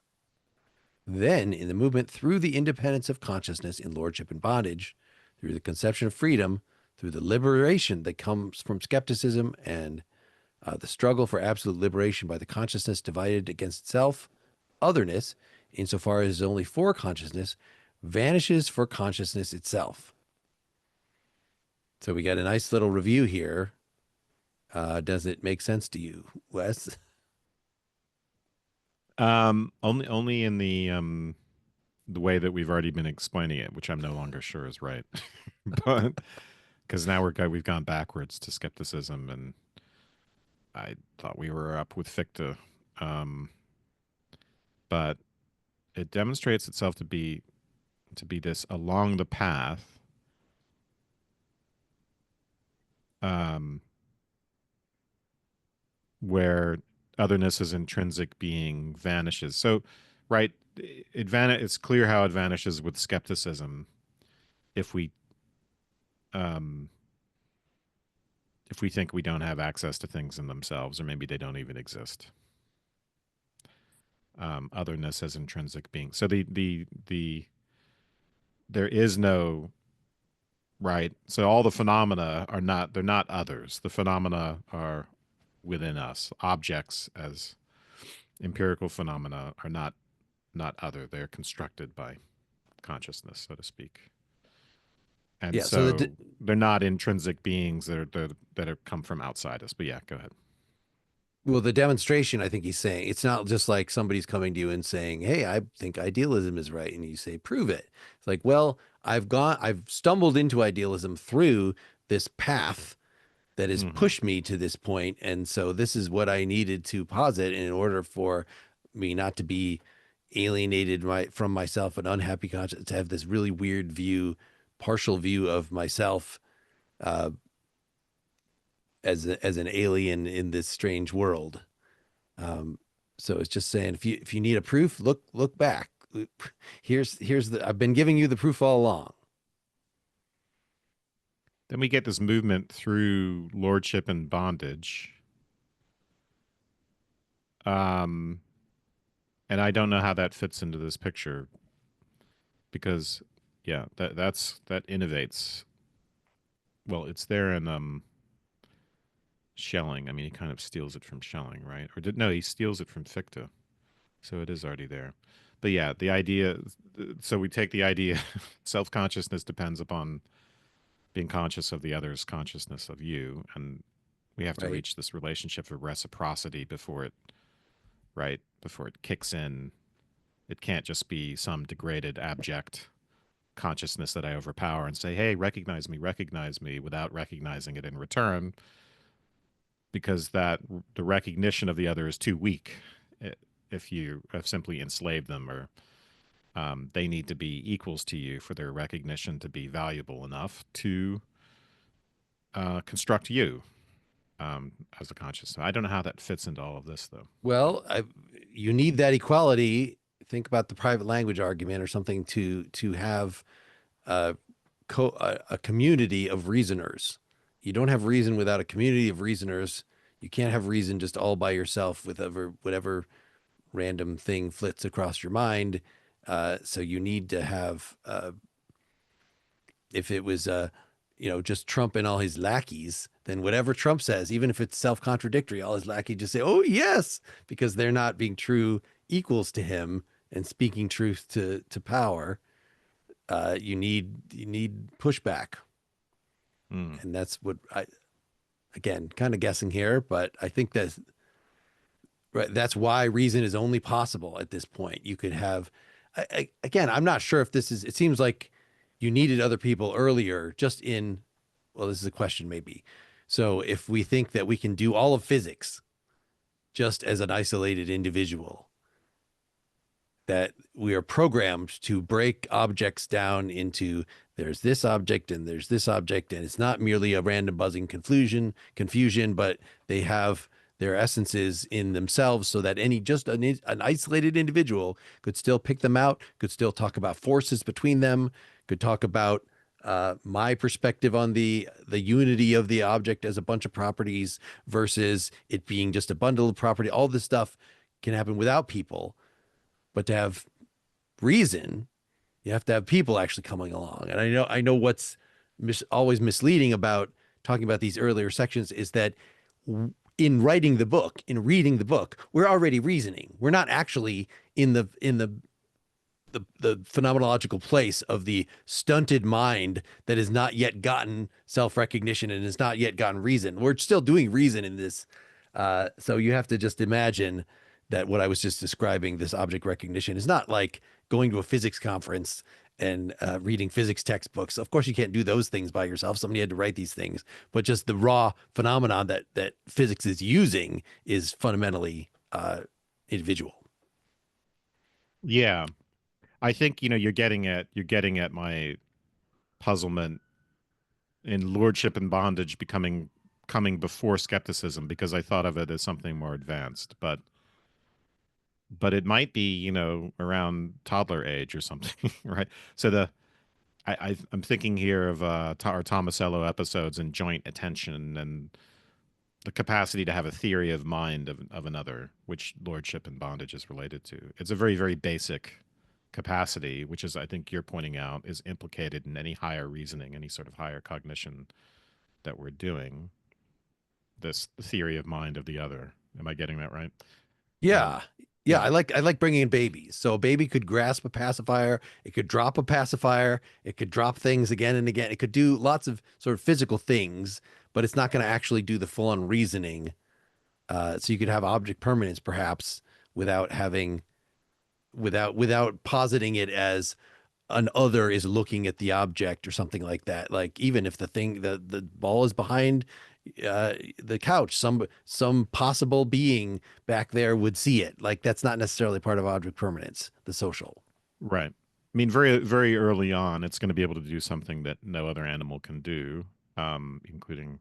Then, in the movement through the independence of consciousness in lordship and bondage, through the conception of freedom, through the liberation that comes from skepticism and The struggle for absolute liberation by the consciousness divided against self, otherness, insofar as it is only for consciousness, vanishes for consciousness itself. So we got a nice little review here. Does it make sense to you, Wes? Only in the way that we've already been explaining it, which I'm no longer sure is right. But because now we've gone backwards to skepticism, and I thought we were up with Fichte. Um, but it demonstrates itself to be this along the path, um, where otherness as intrinsic being vanishes. So, right, it's clear how it vanishes with skepticism if we um, if we think we don't have access to things in themselves, or maybe they don't even exist. Otherness as intrinsic being. So there is no right. So all the phenomena are not, they're not others. The phenomena are within us. Objects as empirical phenomena are not other. They're constructed by consciousness, so to speak. And Yeah. So so they're not intrinsic beings that are come from outside us. But yeah, go ahead. well, the demonstration, I think he's saying, it's not just like somebody's coming to you and saying, "Hey, I think idealism is right," and you say, "Prove it." It's like, well, I've stumbled into idealism through this path that has Mm-hmm. pushed me to this point, and so this is what I needed to posit in order for me not to be alienated from myself, an unhappy conscience, to have this really weird view, partial view of myself uh, as an alien in this strange world. Um, so it's just saying, if you need a proof, look back. Here's the I've been giving you the proof all along. Then we get this movement through lordship and bondage. Um, and I don't know how that fits into this picture because, yeah, that innovates. Well, it's there in Schelling. I mean, he kind of steals it from Schelling, right? Or did no, he steals it from Fichte, so it is already there. But yeah, the idea. So we take the idea, self consciousness depends upon being conscious of the other's consciousness of you, and we have to Right. reach this relationship of reciprocity before it, right, before it kicks in. It can't just be some degraded abject consciousness that I overpower and say, "Hey, recognize me," without recognizing it in return, because that the recognition of the other is too weak. If you have simply enslaved them, or they need to be equals to you for their recognition to be valuable enough to construct you as a consciousness. I don't know how that fits into all of this, though. Well, you need that equality. Think about the private language argument or something to have a, a community of reasoners. You don't have reason without a community of reasoners. You can't have reason just all by yourself with whatever random thing flits across your mind. So you need to have, if it was, just Trump and all his lackeys, then whatever Trump says, even if it's self-contradictory, all his lackeys just say, "Oh yes," because they're not being true equals to him and speaking truth to power. You need pushback, Mm. and that's what again, kind of guessing here, but I think that right, that's why reason is only possible at this point. You could have, again, I'm not sure if this is, it seems like you needed other people earlier, just in, well, this is a question maybe. So if we think that we can do all of physics just as an isolated individual, that we are programmed to break objects down into there's this object and there's this object, and it's not merely a random buzzing confusion, but they have their essences in themselves, so that an isolated individual could still pick them out, could still talk about forces between them, could talk about my perspective on the unity of the object as a bunch of properties versus it being just a bundle of property. All this stuff can happen without people, but to have reason, you have to have people actually coming along. And I know what's always misleading about talking about these earlier sections is that in writing the book, in reading the book, we're already reasoning. We're not actually in the phenomenological place of the stunted mind that has not yet gotten self-recognition and has not yet gotten reason. We're still doing reason in this. So you have to just imagine that what I was just describing, this object recognition, is not like going to a physics conference and reading physics textbooks. Of course, you can't do those things by yourself. Somebody had to write these things, but just the raw phenomenon that physics is using is fundamentally individual. Yeah. I think, you're getting at my puzzlement in lordship and bondage becoming coming before skepticism, because I thought of it as something more advanced, but it might be, around toddler age or something, right? So I'm thinking here of our Tomasello episodes and joint attention and the capacity to have a theory of mind of another, which lordship and bondage is related to. It's a very, very basic capacity, which is, I think you're pointing out, is implicated in any higher reasoning, any sort of higher cognition that we're doing. This theory of mind of the other. Am I getting that right? Um, Yeah. Yeah, yeah, I like bringing in babies. So a baby could grasp a pacifier, it could drop a pacifier, it could drop things again and again. It could do lots of sort of physical things, but it's not going to actually do the full-on reasoning. So you could have object permanence perhaps without having without positing it as an other is looking at the object or something like that. Like even if the ball is behind the couch, some possible being back there would see it. Like that's not necessarily part of object permanence, the social. right. I mean, very, very early on, it's going to be able to do something that no other animal can do, including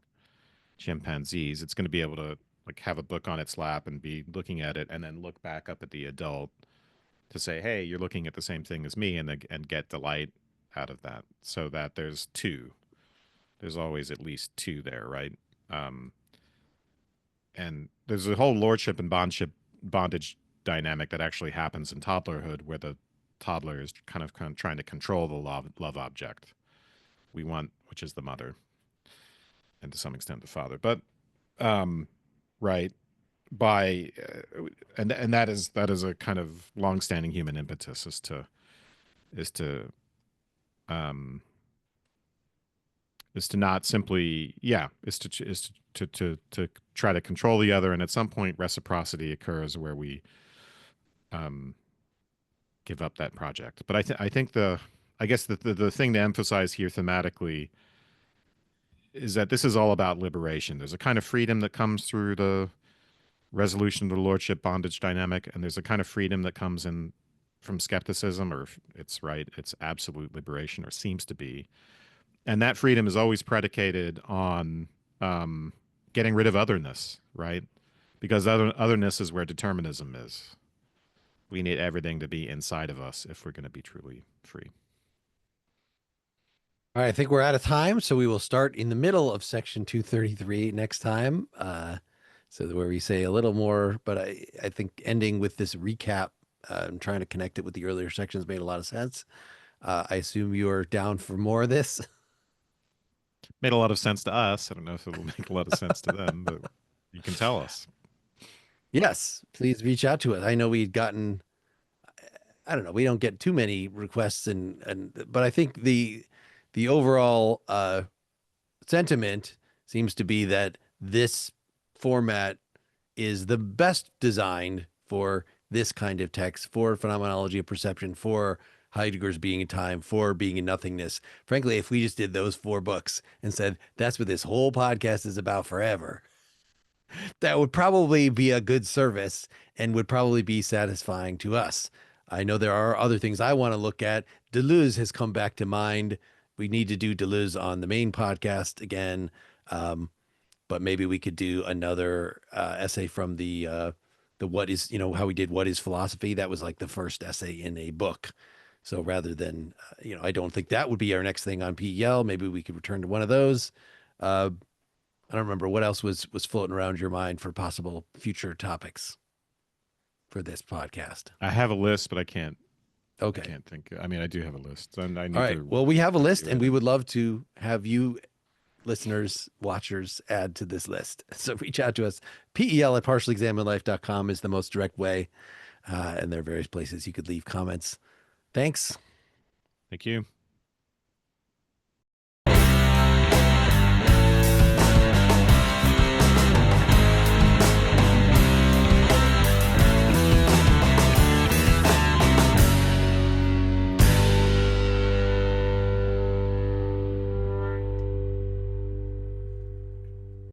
chimpanzees. It's going to be able to like have a book on its lap and be looking at it, and then look back up at the adult to say, "Hey, you're looking at the same thing as me," and get delight out of that. So that there's two. There's always at least two there, right? Um, and there's a whole lordship and bondage dynamic that actually happens in toddlerhood, where the toddler is kind of trying to control the love object we want, which is the mother, and to some extent the father. But right, by and that is a kind of longstanding human impetus, is to um is to not simply, yeah, is to try to control the other, and at some point reciprocity occurs where we um give up that project. But I think I guess the thing to emphasize here thematically is that this is all about liberation. There's a kind of freedom that comes through the resolution of the lordship bondage dynamic, and there's a kind of freedom that comes in from skepticism, or it's absolute liberation, or seems to be. And that freedom is always predicated on um, getting rid of otherness, right? Because otherness is where determinism is. We need everything to be inside of us if we're going to be truly free. All right, I think we're out of time, so we will start in the middle of section 233 next time. So where we say a little more, but I think ending with this recap and trying to connect it with the earlier sections made a lot of sense. I assume you're down for more of this. Made a lot of sense to us. I don't know if it'll make a lot of sense to them, but you can tell us. Yes, please reach out to us. I know we'd gotten, I don't know, we don't get too many requests but I think the overall sentiment seems to be that this format is the best designed for this kind of text, for phenomenology of perception, for Heidegger's being in time, for being in nothingness. Frankly, if we just did those four books and said that's what this whole podcast is about forever, that would probably be a good service and would probably be satisfying to us. I know there are other things I want to look at. Deleuze has come back to mind. We need to do Deleuze on the main podcast again. But maybe we could do another essay from the what is, how we did what is philosophy. That was like the first essay in a book. So rather than, I don't think that would be our next thing on PEL. Maybe we could return to one of those. Uh, I don't remember what else was floating around your mind for possible future topics for this podcast. I have a list, but I can't. I Okay. can't think. I mean, I do have a list, and I All need right. to Well, we have a list review and it. we would love to have you listeners, watchers add to this list. So reach out to us. PEL@partiallyexaminedlife.com is the most direct way. And there are various places you could leave comments. Thanks. Thank you.